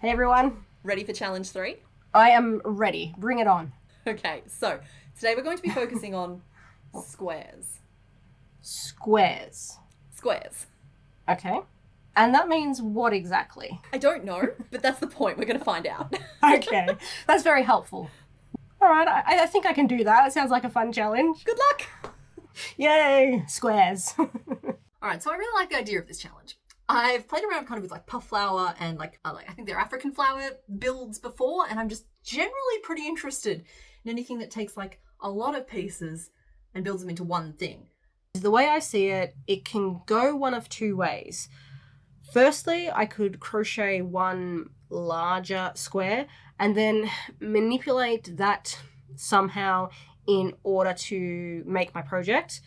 Hey everyone. Ready for challenge 3? I am ready. Bring it on. Okay, so today we're going to be focusing on squares. Squares. Squares. Okay. And that means what exactly? I don't know, but that's the point. We're going to find out. Okay. That's very helpful. All right, I think I can do that. It sounds like a fun challenge. Good luck! Yay! Squares. All right, so I really like the idea of this challenge. I've played around kind of with like puff flower and like I think they're African flower builds before, and I'm just generally pretty interested in anything that takes like a lot of pieces and builds them into one thing. The way I see it, it can go one of two ways. Firstly, I could crochet one larger square and then manipulate that somehow in order to make my project.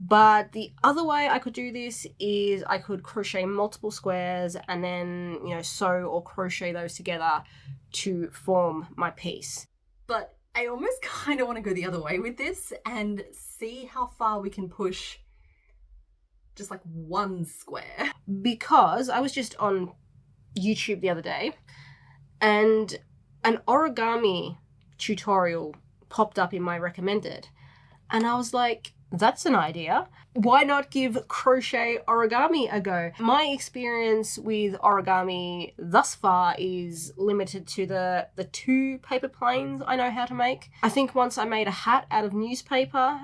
But the other way I could do this is I could crochet multiple squares and then, sew or crochet those together to form my piece. But I almost kind of want to go the other way with this and see how far we can push just like one square. Because I was just on YouTube the other day and an origami tutorial popped up in my recommended. And I was like, that's an idea. Why not give crochet origami a go? My experience with origami thus far is limited to the 2 paper planes I know how to make. I think once I made a hat out of newspaper,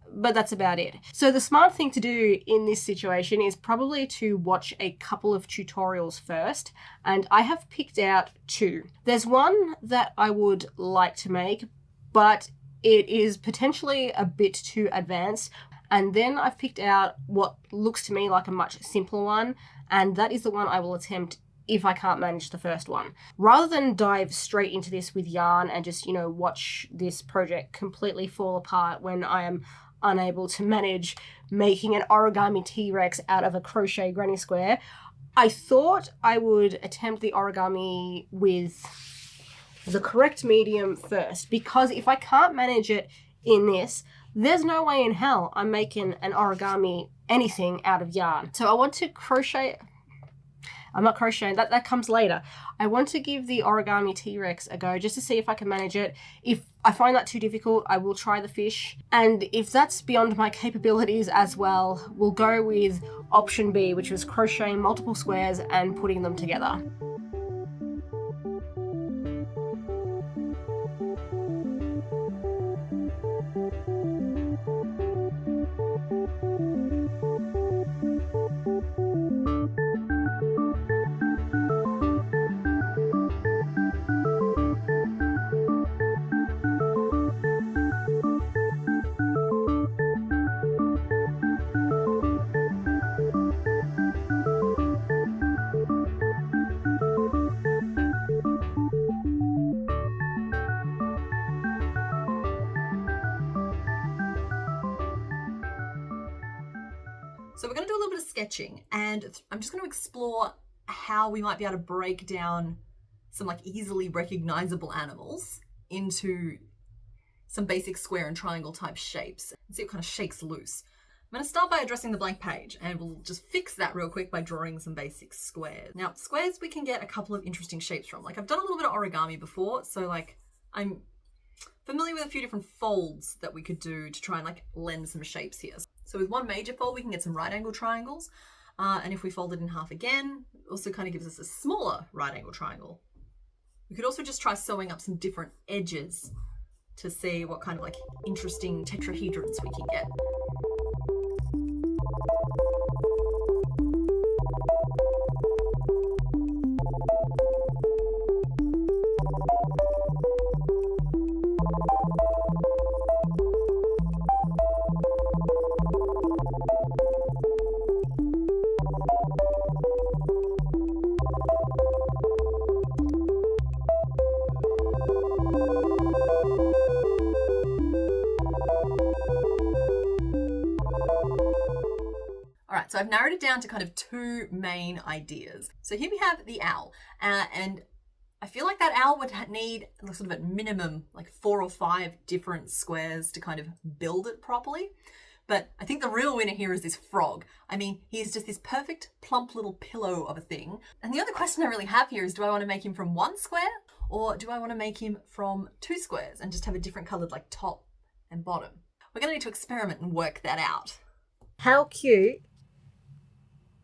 but that's about it. So the smart thing to do in this situation is probably to watch a couple of tutorials first, and I have picked out 2. There's one that I would like to make, but it is potentially a bit too advanced. And then I've picked out what looks to me like a much simpler one, and that is the one I will attempt if I can't manage the first one. Rather than dive straight into this with yarn and just, watch this project completely fall apart when I am unable to manage making an origami T-Rex out of a crochet granny square, I thought I would attempt the origami with the correct medium first, because if I can't manage it in this, there's no way in hell I'm making an origami anything out of yarn. So I want to crochet. I'm not crocheting, that comes later. I want to give the origami T-Rex a go just to see if I can manage it. If I find that too difficult, I will try the fish. And if that's beyond my capabilities as well, we'll go with option B, which was crocheting multiple squares and putting them together. So we're going to do a little bit of sketching, and I'm just going to explore how we might be able to break down some like easily recognizable animals into some basic square and triangle type shapes and see what kind of shakes loose. I'm going to start by addressing the blank page, and we'll just fix that real quick by drawing some basic squares. Now, squares we can get a couple of interesting shapes from. Like I've done a little bit of origami before, so like I'm familiar with a few different folds that we could do to try and like lend some shapes here. So with one major fold, we can get some right angle triangles. And if we fold it in half again, it also kind of gives us a smaller right angle triangle. We could also just try sewing up some different edges to see what kind of like interesting tetrahedrons we can get. So I've narrowed it down to kind of 2 main ideas. So here we have the owl, and I feel like that owl would need sort of at minimum like 4 or 5 different squares to kind of build it properly. But I think the real winner here is this frog. I mean, he's just this perfect plump little pillow of a thing. And the other question I really have here is, do I want to make him from 1 square or do I want to make him from 2 squares and just have a different coloured like top and bottom? We're going to need to experiment and work that out. How cute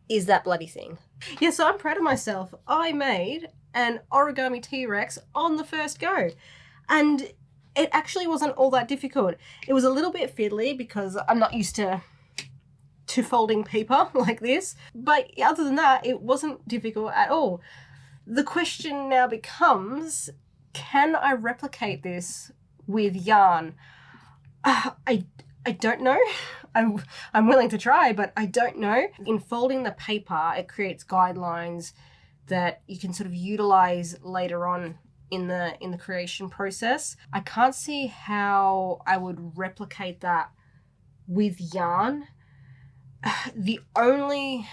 is that bloody thing? Yeah, so I'm proud of myself. I made an origami T-Rex on the first go. And it actually wasn't all that difficult. It was a little bit fiddly because I'm not used to folding paper like this. But other than that, it wasn't difficult at all. The question now becomes, can I replicate this with yarn? I don't know. I'm willing to try, but I don't know. In folding the paper, it creates guidelines that you can sort of utilize later on in the creation process. I can't see how I would replicate that with yarn. The only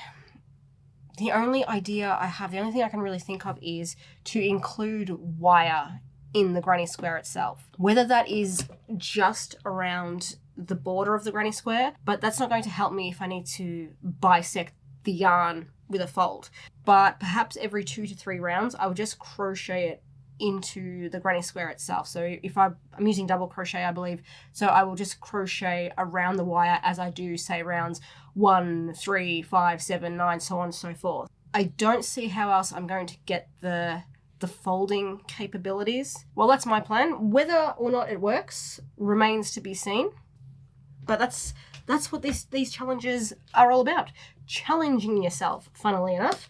idea I have, the only thing I can really think of is to include wire in the granny square itself. Whether that is just around the border of the granny square, but that's not going to help me if I need to bisect the yarn with a fold. But perhaps every 2 to 3 rounds, I would just crochet it into the granny square itself. So if I'm using double crochet, I believe, so I will just crochet around the wire as I do, say, rounds 1, 3, 5, 7, 9, so on and so forth. I don't see how else I'm going to get the folding capabilities. Well, that's my plan. Whether or not it works remains to be seen. But that's what these challenges are all about. Challenging yourself, funnily enough.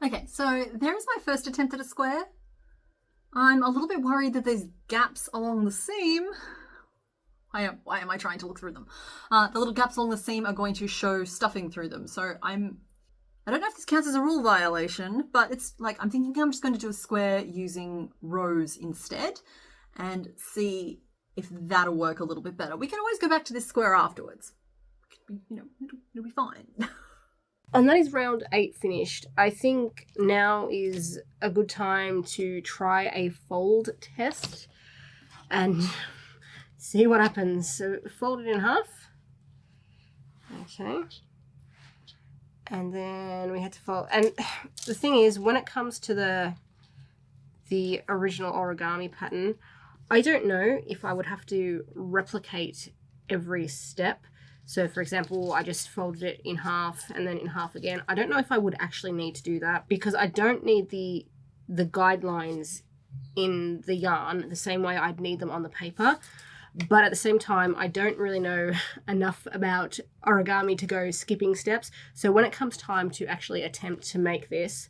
Okay, so there is my first attempt at a square. I'm a little bit worried that there's gaps along the seam. Why am I trying to look through them? The little gaps along the seam are going to show stuffing through them. So I don't know if this counts as a rule violation, but it's like, I'm thinking I'm just going to do a square using rows instead and see if that'll work a little bit better. We can always go back to this square afterwards. It'll be fine. And that is round 8 finished. I think now is a good time to try a fold test and see what happens. So fold it in half. Okay. And then we had to fold. And the thing is, when it comes to the original origami pattern, I don't know if I would have to replicate every step. So for example, I just folded it in half and then in half again. I don't know if I would actually need to do that because I don't need the guidelines in the yarn the same way I'd need them on the paper. But at the same time, I don't really know enough about origami to go skipping steps. So when it comes time to actually attempt to make this,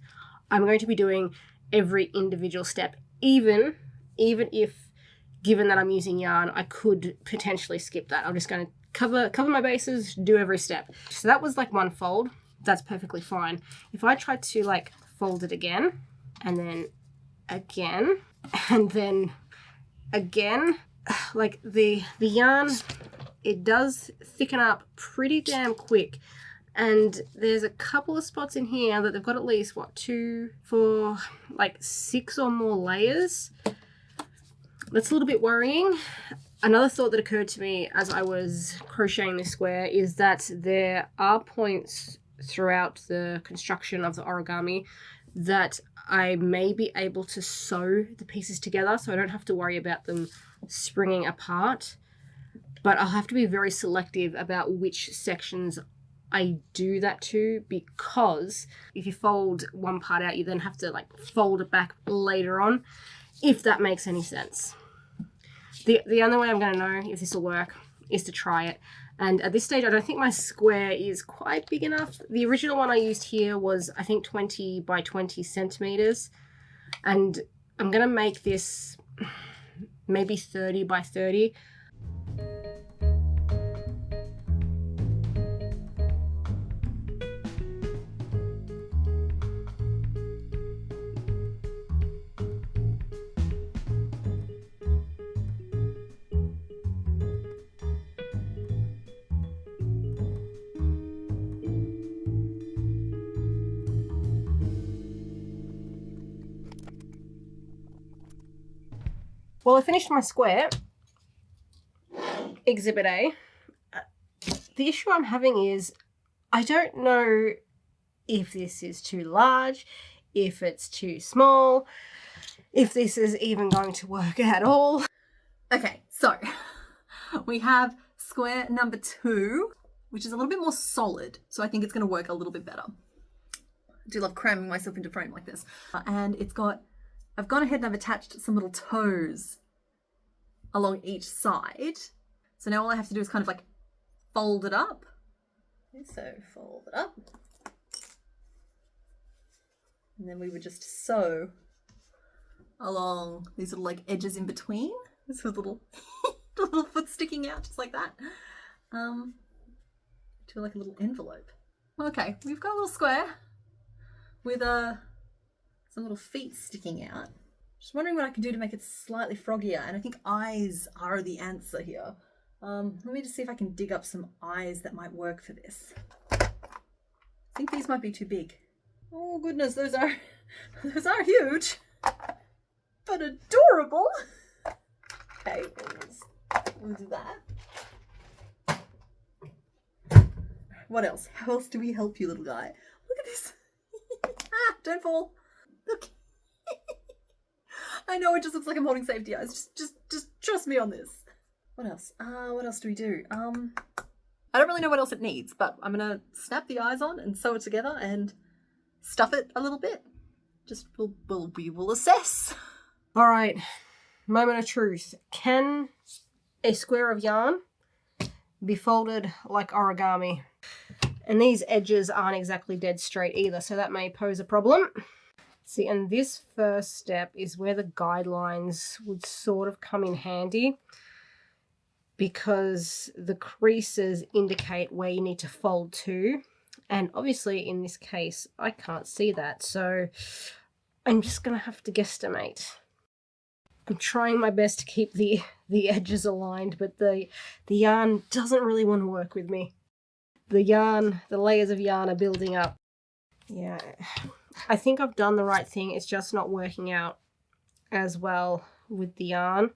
I'm going to be doing every individual step, even if, given that I'm using yarn, I could potentially skip that. I'm just going to cover my bases, do every step. So that was like one fold. That's perfectly fine. If I tried to like fold it again, and then again, and then again, like the yarn, it does thicken up pretty damn quick. And there's a couple of spots in here that they've got at least, 2, 4, like 6 or more layers. That's a little bit worrying. Another thought that occurred to me as I was crocheting this square is that there are points throughout the construction of the origami that I may be able to sew the pieces together, so I don't have to worry about them springing apart. But I'll have to be very selective about which sections I do that to, because if you fold one part out, you then have to like fold it back later on, if that makes any sense. The only way I'm going to know if this will work is to try it. And at this stage, I don't think my square is quite big enough. The original one I used here was, I think, 20 by 20 centimeters. And I'm going to make this maybe 30 by 30. Well, I finished my square, Exhibit A. The issue I'm having is I don't know if this is too large, if it's too small, if this is even going to work at all. Okay, so we have square number 2, which is a little bit more solid, so I think it's going to work a little bit better. I do love cramming myself into frame like this. And I've gone ahead and I've attached some little toes along each side. So now all I have to do is kind of like fold it up. Okay, so fold it up. And then we would just sew along these little like edges in between. This with little, little foot sticking out just like that. To like a little envelope. Okay, we've got a little square with some little feet sticking out. Just wondering what I can do to make it slightly froggier, and I think eyes are the answer here. Let me just see if I can dig up some eyes that might work for this. I think these might be too big. Oh goodness, those are huge, but adorable. Okay, we'll do that. What else? How else do we help you, little guy? Look at this. Don't fall. Look. I know it just looks like I'm holding safety eyes. Just trust me on this. What else? What else do we do? I don't really know what else it needs, but I'm gonna snap the eyes on and sew it together and stuff it a little bit. Just we will assess. All right, moment of truth. Can a square of yarn be folded like origami? And these edges aren't exactly dead straight either, so that may pose a problem. See, and this first step is where the guidelines would sort of come in handy, because the creases indicate where you need to fold to. And obviously in this case, I can't see that, so I'm just going to have to guesstimate. I'm trying my best to keep the edges aligned, but the yarn doesn't really want to work with me. The layers of yarn are building up. Yeah, I think I've done the right thing. It's just not working out as well with the yarn.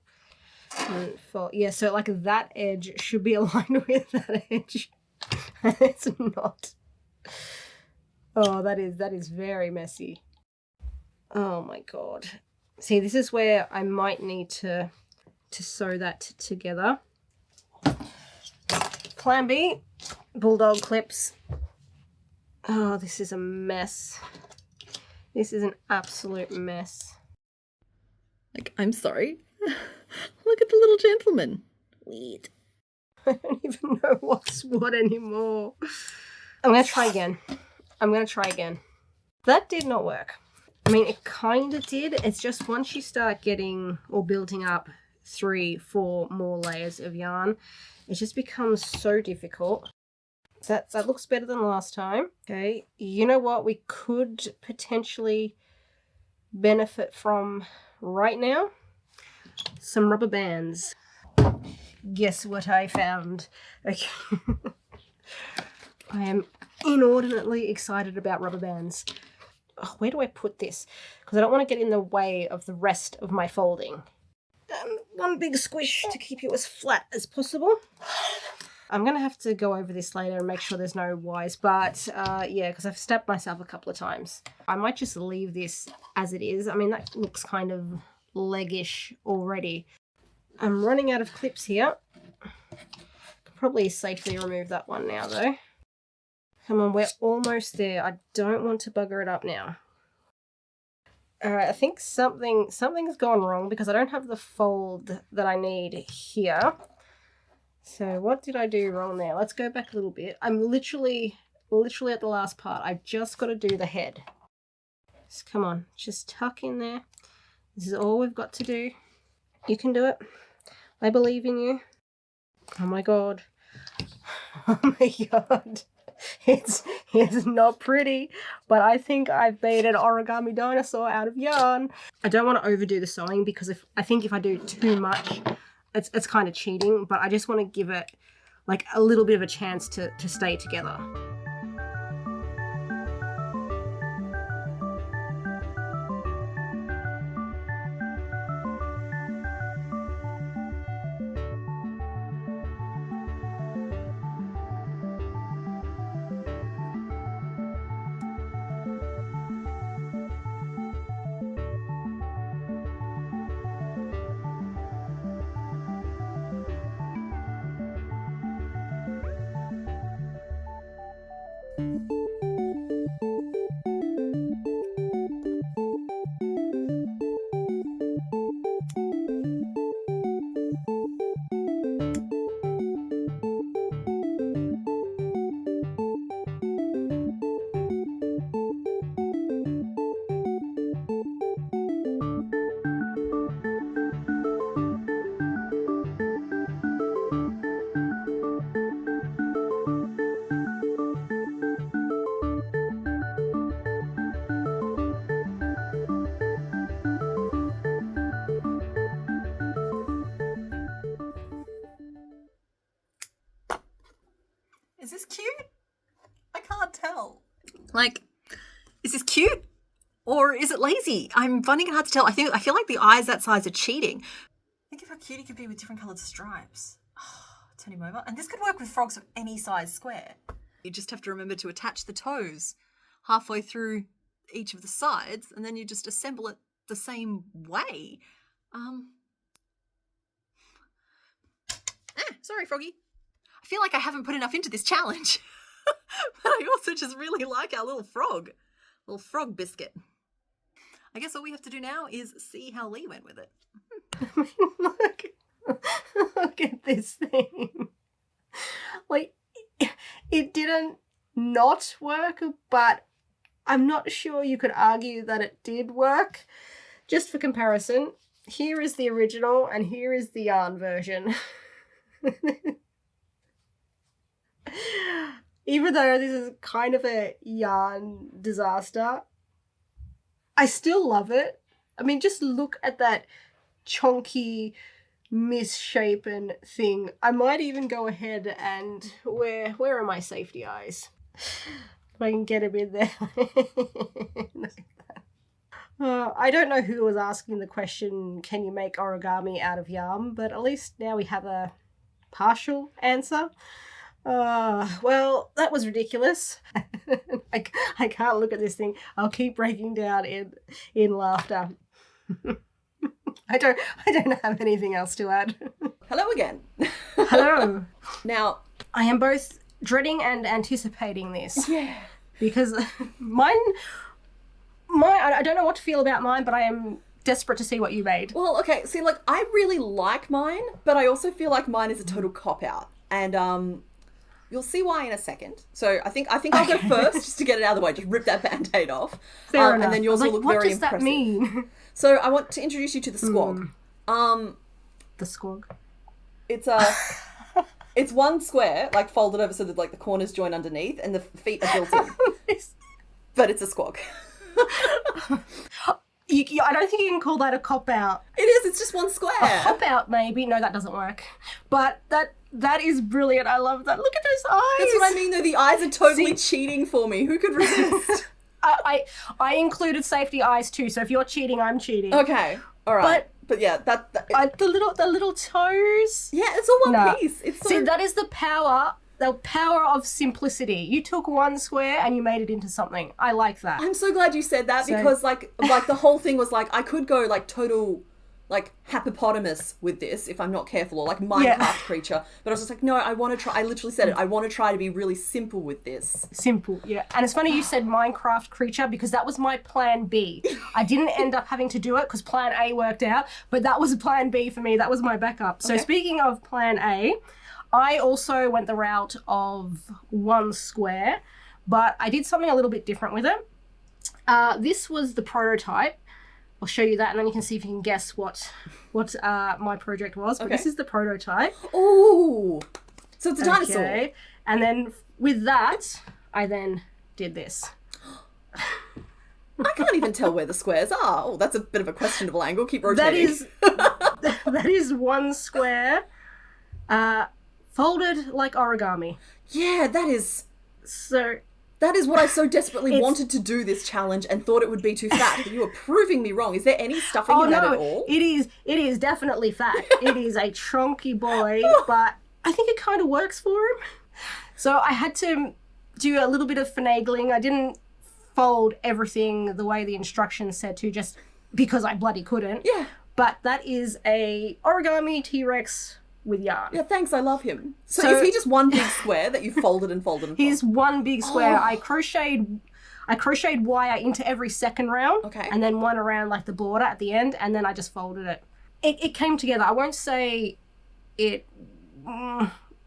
And so like that edge should be aligned with that edge. And it's not. Oh, that is very messy. Oh my god. See, this is where I might need to sew that together. Plan B, bulldog clips. Oh, this is a mess. This is an absolute mess. Like, I'm sorry. Look at the little gentleman. Weird. I don't even know what's what anymore. I'm going to try again. That did not work. I mean, it kind of did. It's just once you start getting or building up 3-4 more layers of yarn, it just becomes so difficult. That looks better than last time. Okay, you know what we could potentially benefit from right now? Some rubber bands. Guess what I found? Okay. I am inordinately excited about rubber bands. Oh, where do I put this? Because I don't want to get in the way of the rest of my folding. One big squish to keep you as flat as possible. I'm going to have to go over this later and make sure there's no Y's, but yeah, because I've stabbed myself a couple of times. I might just leave this as it is. I mean, that looks kind of leggish already. I'm running out of clips here. Can probably safely remove that one now, though. Come on, we're almost there. I don't want to bugger it up now. All right, I think something's gone wrong because I don't have the fold that I need here. So what did I do wrong there? Let's go back a little bit. I'm literally at the last part. I've just got to do the head. So come on, just tuck in there. This is all we've got to do. You can do it. I believe in you. Oh my god. Oh my god. It's not pretty, but I think I've made an origami dinosaur out of yarn. I don't want to overdo the sewing because if I do too much, it's kind of cheating, but I just want to give it like a little bit of a chance to stay together. Is this cute? I can't tell. Like, is this cute? Or is it lazy? I'm finding it hard to tell. I feel like the eyes that size are cheating. Think of how cute he could be with different coloured stripes. Oh, turn him over. And this could work with frogs of any size square. You just have to remember to attach the toes halfway through each of the sides, and then you just assemble it the same way. Sorry, Froggy. I feel like I haven't put enough into this challenge. But I also just really like our little frog biscuit. I guess all we have to do now is see how Leigh went with it. I mean, look at this thing. Like, it didn't not work, but I'm not sure you could argue that it did work. Just for comparison, here is the original and here is the yarn version. Even though this is kind of a yarn disaster, I still love it. I mean, just look at that chonky, misshapen thing. I might even go ahead and where are my safety eyes? If I can get them in there. I don't know who was asking the question, can you make origami out of yarn? But at least now we have a partial answer. Well, that was ridiculous. I can't look at this thing. I'll keep breaking down in laughter. I don't have anything else to add. Hello again. Hello. Now, I am both dreading and anticipating this. Yeah. Because mine, I don't know what to feel about mine, but I am desperate to see what you made. Well, okay, see, like, I really like mine, but I also feel like mine is a total cop-out. And, you'll see why in a second. So I think I'll go first, just to get it out of the way. Just rip that Band-Aid off. Fair enough. And then yours will look very impressive. What does that mean? So I want to introduce you to the squog. The squog? It's one square, like, folded over so that, like, the corners join underneath and the feet are built in. But it's a squog. I don't think you can call that a cop-out. It is, it's just one square. A cop-out, maybe. No, that doesn't work. But that is brilliant. I love that. Look at those eyes. That's what I mean, though. The eyes are totally cheating for me. Who could resist? I included safety eyes too, so if you're cheating, I'm cheating. Okay, all right. But yeah, the little toes. Yeah, it's all one piece. It's See, that is the power of simplicity. You took one square and you made it into something. I like that. I'm so glad you said that because like the whole thing was like I could go like total like hippopotamus with this if I'm not careful, or like Minecraft creature. But I was just like, no, I want to try. I literally said it. I want to try to be really simple with this. Simple, yeah. And it's funny you said Minecraft creature because that was my plan B. I didn't end up having to do it because plan A worked out, but that was plan B for me. That was my backup. So speaking of plan A, I also went the route of one square, but I did something a little bit different with it. This was the prototype. I'll show you that, and then you can see if you can guess what my project was. But Okay. This is the prototype. Ooh. So it's a dinosaur. Okay. And then with that, I then did this. I can't even tell where the squares are. Oh, that's a bit of a questionable angle. Keep rotating. That is one square, folded like origami. Yeah, that is So what I so desperately wanted to do this challenge and thought it would be too fat. But you were proving me wrong. Is there any stuffing in that at all? It is definitely fat. It is a chunky boy, but I think it kind of works for him. So I had to do a little bit of finagling. I didn't fold everything the way the instructions said to, just because I bloody couldn't. Yeah. But that is a origami T-Rex with yarn. Yeah, thanks. I love him. So is he just one big square that you folded and folded and folded? He's one big square. I crocheted wire into every second round. Okay. And then one around like the border at the end, and then I just folded it. It came together. I won't say it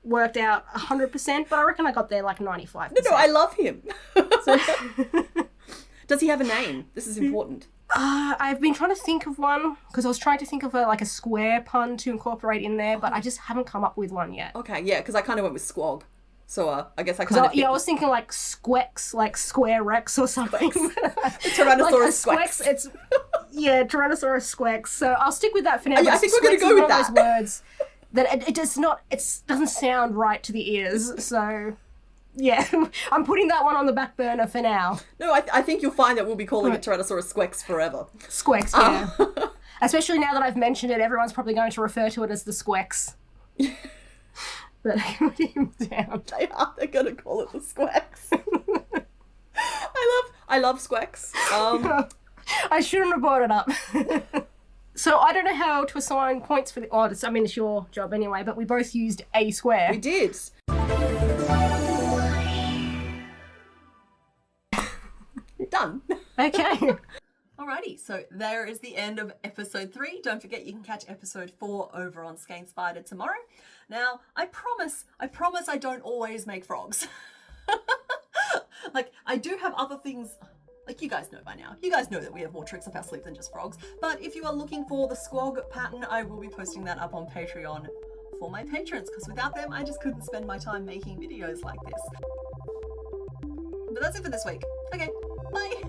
worked out 100%, but I reckon I got there like 95%. No, I love him. So, Does he have a name? This is important. I've been trying to think of one, because I was trying to think of a square pun to incorporate in there, but I just haven't come up with one yet. Okay, yeah, because I kind of went with squog. So I guess I kind of... I was thinking like Squex, like Square Rex or something. Tyrannosaurus like Squex. It's Tyrannosaurus Squex. So I'll stick with that for now. Yeah, I think we're going to go with that. Those words that it doesn't sound right to the ears. So yeah, I'm putting that one on the back burner for now. No, I think you'll find that we'll be calling it Tyrannosaurus Squex forever. Squex, yeah. Especially now that I've mentioned it, everyone's probably going to refer to it as the Squex. But I put him down. They're going to call it the Squex. I love Squex. I shouldn't have brought it up. So I don't know how to assign points for the... Oh, it's your job anyway, but we both used a square. We did. Done. Okay. Alrighty, so there is the end of episode 3. Don't forget you can catch episode 4 over on Skein Spider tomorrow. Now, I promise I don't always make frogs. Like, I do have other things, like you guys know by now. You guys know that we have more tricks up our sleeve than just frogs. But if you are looking for the squog pattern, I will be posting that up on Patreon for my patrons, because without them, I just couldn't spend my time making videos like this. But that's it for this week. Okay, bye!